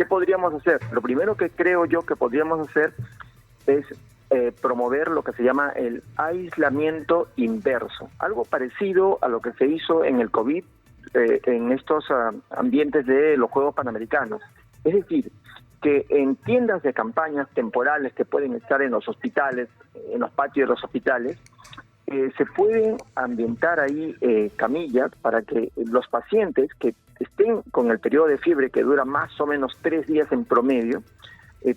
podríamos hacer? Lo primero que creo yo que podríamos hacer es promover lo que se llama el aislamiento inverso, algo parecido a lo que se hizo en el COVID, en estos ambientes de los Juegos Panamericanos. Es decir, que en tiendas de campañas temporales que pueden estar en los hospitales, en los patios de los hospitales, se pueden ambientar ahí camillas para que los pacientes que estén con el periodo de fiebre que dura más o menos 3 días en promedio,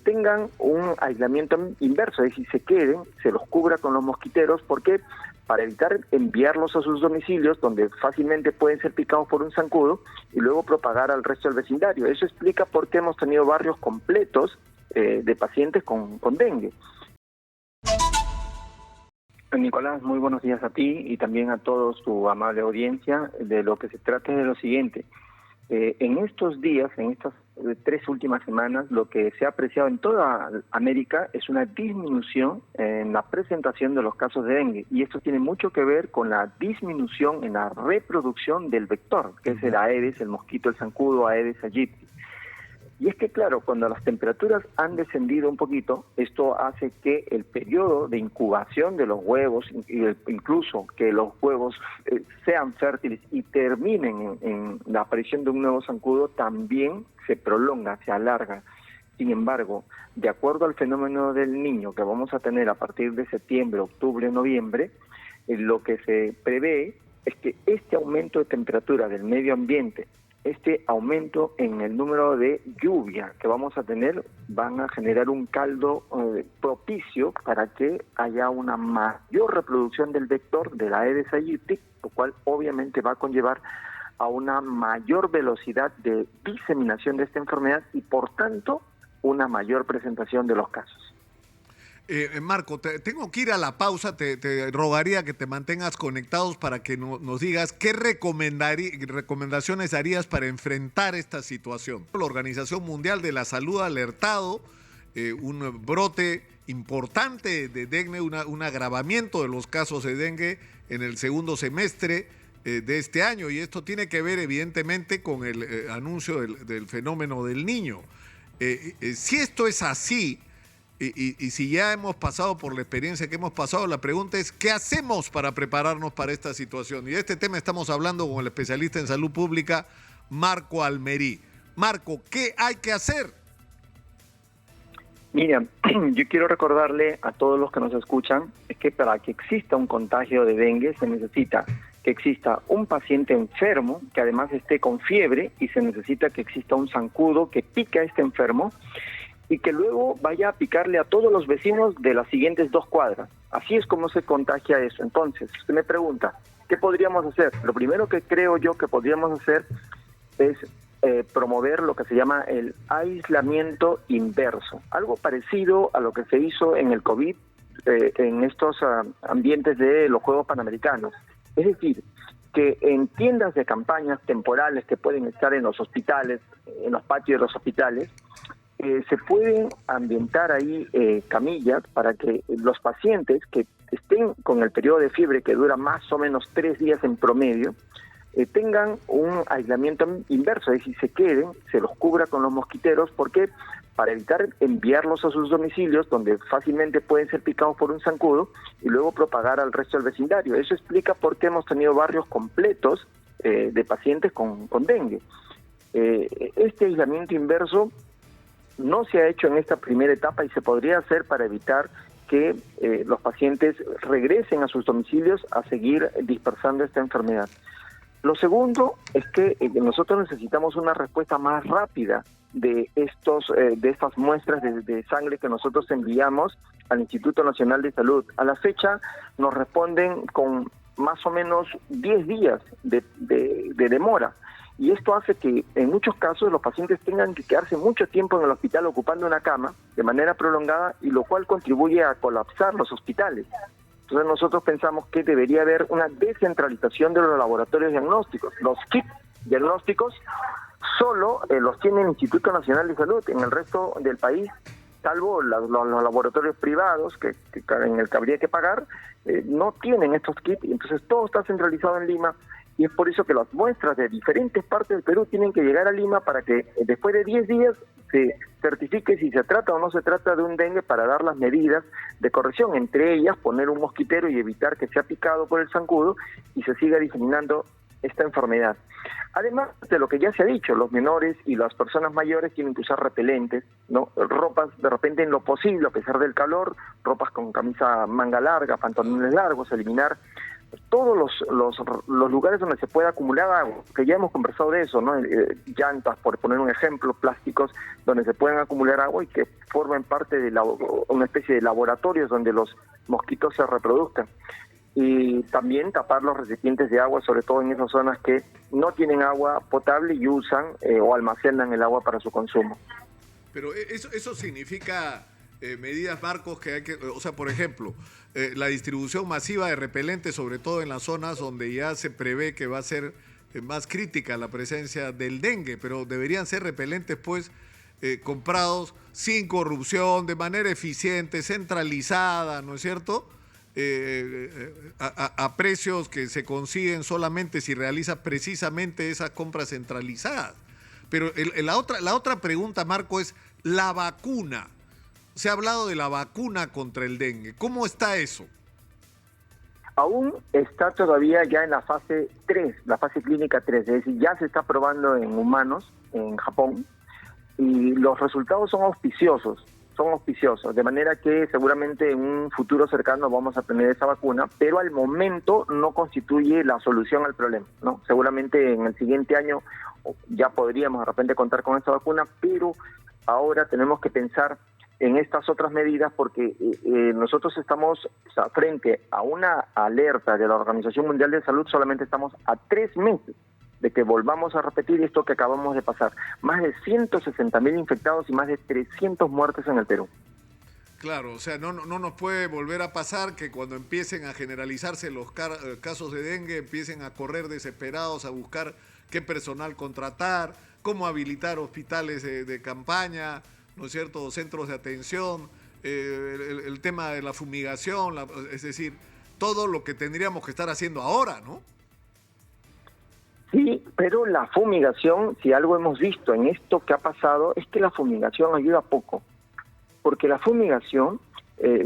tengan un aislamiento inverso, es decir, se queden, se los cubra con los mosquiteros, porque para evitar enviarlos a sus domicilios, donde fácilmente pueden ser picados por un zancudo y luego propagar al resto del vecindario. Eso explica por qué hemos tenido barrios completos de pacientes con dengue. Nicolás, muy buenos días a ti y también a todos tu amable audiencia. De lo que se trata es de lo siguiente. En estos días, en estas 3 últimas semanas, lo que se ha apreciado en toda América es una disminución en la presentación de los casos de dengue. Y esto tiene mucho que ver con la disminución en la reproducción del vector, que es el Aedes, el mosquito, el zancudo, Aedes aegypti. Y es que, claro, cuando las temperaturas han descendido un poquito, esto hace que el periodo de incubación de los huevos, incluso que los huevos sean fértiles y terminen en la aparición de un nuevo zancudo, también se prolonga, se alarga. Sin embargo, de acuerdo al fenómeno del Niño que vamos a tener a partir de septiembre, octubre, noviembre, lo que se prevé es que este aumento de temperatura del medio ambiente, este aumento en el número de lluvia que vamos a tener, van a generar un caldo propicio para que haya una mayor reproducción del vector de la Aedes aegypti, lo cual obviamente va a conllevar a una mayor velocidad de diseminación de esta enfermedad y por tanto una mayor presentación de los casos. Marco, tengo que ir a la pausa, te rogaría que te mantengas conectados para que nos digas qué recomendaciones harías para enfrentar esta situación. La Organización Mundial de la Salud ha alertado un brote importante de dengue, un agravamiento de los casos de dengue en el segundo semestre de este año, y esto tiene que ver evidentemente con el anuncio del fenómeno del Niño. Si esto es así, y si ya hemos pasado por la experiencia que hemos pasado, la pregunta es, ¿qué hacemos para prepararnos para esta situación? Y de este tema estamos hablando con el especialista en salud pública, Marco Almerí. Marco, ¿qué hay que hacer? Mira, yo quiero recordarle a todos los que nos escuchan, es que para que exista un contagio de dengue se necesita que exista un paciente enfermo, que además esté con fiebre, y se necesita que exista un zancudo que pique a este enfermo, y que luego vaya a picarle a todos los vecinos de las siguientes 2 cuadras. Así es como se contagia eso. Entonces, usted me pregunta, ¿qué podríamos hacer? Lo primero que creo yo que podríamos hacer es promover lo que se llama el aislamiento inverso, algo parecido a lo que se hizo en el COVID, en estos ambientes de los Juegos Panamericanos. Es decir, que en tiendas de campañas temporales que pueden estar en los hospitales, en los patios de los hospitales, se pueden ambientar ahí camillas para que los pacientes que estén con el periodo de fiebre que dura más o menos 3 días en promedio, tengan un aislamiento inverso, es decir, se queden, se los cubra con los mosquiteros, porque para evitar enviarlos a sus domicilios, donde fácilmente pueden ser picados por un zancudo y luego propagar al resto del vecindario. Eso explica por qué hemos tenido barrios completos de pacientes con dengue. Este aislamiento inverso no se ha hecho en esta primera etapa y se podría hacer para evitar que los pacientes regresen a sus domicilios a seguir dispersando esta enfermedad. Lo segundo es que nosotros necesitamos una respuesta más rápida de estas muestras de sangre que nosotros enviamos al Instituto Nacional de Salud. A la fecha nos responden con más o menos 10 días de demora. Y esto hace que en muchos casos los pacientes tengan que quedarse mucho tiempo en el hospital ocupando una cama de manera prolongada, y lo cual contribuye a colapsar los hospitales. Entonces nosotros pensamos que debería haber una descentralización de los laboratorios diagnósticos. Los kits diagnósticos solo los tiene el Instituto Nacional de Salud. En el resto del país, salvo los laboratorios privados en el que habría que pagar, no tienen estos kits, y entonces todo está centralizado en Lima. y es por eso que las muestras de diferentes partes del Perú tienen que llegar a Lima para que después de 10 días se certifique si se trata o no se trata de un dengue, para dar las medidas de corrección, entre ellas poner un mosquitero y evitar que sea picado por el zancudo y se siga diseminando esta enfermedad. Además de lo que ya se ha dicho, los menores y las personas mayores tienen que usar repelentes, ¿no? Ropas de repente en lo posible, a pesar del calor, ropas con camisa manga larga, pantalones largos, eliminar todos los lugares donde se puede acumular agua, que ya hemos conversado de eso, ¿no? Llantas, por poner un ejemplo, plásticos, donde se pueden acumular agua y que formen parte de una especie de laboratorios donde los mosquitos se reproduzcan. Y también tapar los recipientes de agua, sobre todo en esas zonas que no tienen agua potable y usan o almacenan el agua para su consumo. Pero eso significa medidas, Marcos, que hay que, o sea, por ejemplo, la distribución masiva de repelentes, sobre todo en las zonas donde ya se prevé que va a ser más crítica la presencia del dengue, pero deberían ser repelentes, pues, comprados sin corrupción, de manera eficiente, centralizada, ¿no es cierto? A precios que se consiguen solamente si realiza precisamente esas compras centralizadas. Pero la otra pregunta, Marco, es la vacuna. Se ha hablado de la vacuna contra el dengue. ¿Cómo está eso? Aún está todavía ya en la fase 3, la fase clínica 3, es decir, ya se está probando en humanos en Japón y los resultados son auspiciosos, de manera que seguramente en un futuro cercano vamos a tener esa vacuna, pero al momento no constituye la solución al problema, ¿no? Seguramente en el siguiente año ya podríamos de repente contar con esta vacuna, pero ahora tenemos que pensar en estas otras medidas porque nosotros estamos frente a una alerta de la Organización Mundial de Salud, solamente estamos a 3 meses de que volvamos a repetir esto que acabamos de pasar. Más de 160.000 infectados y más de 300 muertes en el Perú. Claro, o sea, no nos puede volver a pasar que cuando empiecen a generalizarse los casos de dengue, empiecen a correr desesperados a buscar qué personal contratar, cómo habilitar hospitales de campaña, ¿no es cierto?, centros de atención, el tema de la fumigación, es decir, todo lo que tendríamos que estar haciendo ahora, ¿no? Sí, pero la fumigación, si algo hemos visto en esto que ha pasado, es que la fumigación ayuda poco, porque la fumigación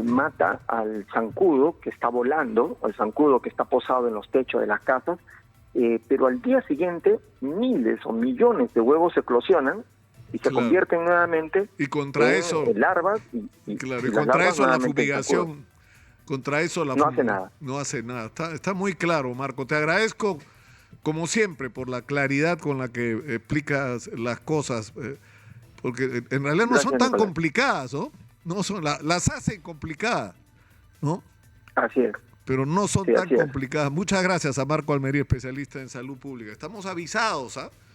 mata al zancudo que está volando, al zancudo que está posado en los techos de las casas, pero al día siguiente miles o millones de huevos eclosionan y se convierten nuevamente y contra en eso, larvas y contra eso la fumigación, contra eso no hace nada. No hace nada. Está muy claro, Marco. Te agradezco como siempre por la claridad con la que explicas las cosas, porque en realidad no son tan complicadas, ¿no? No son, las hacen complicadas, ¿no? Así es. Pero no son tan complicadas. Muchas gracias a Marco Almería, especialista en salud pública. Estamos avisados, ¿ah?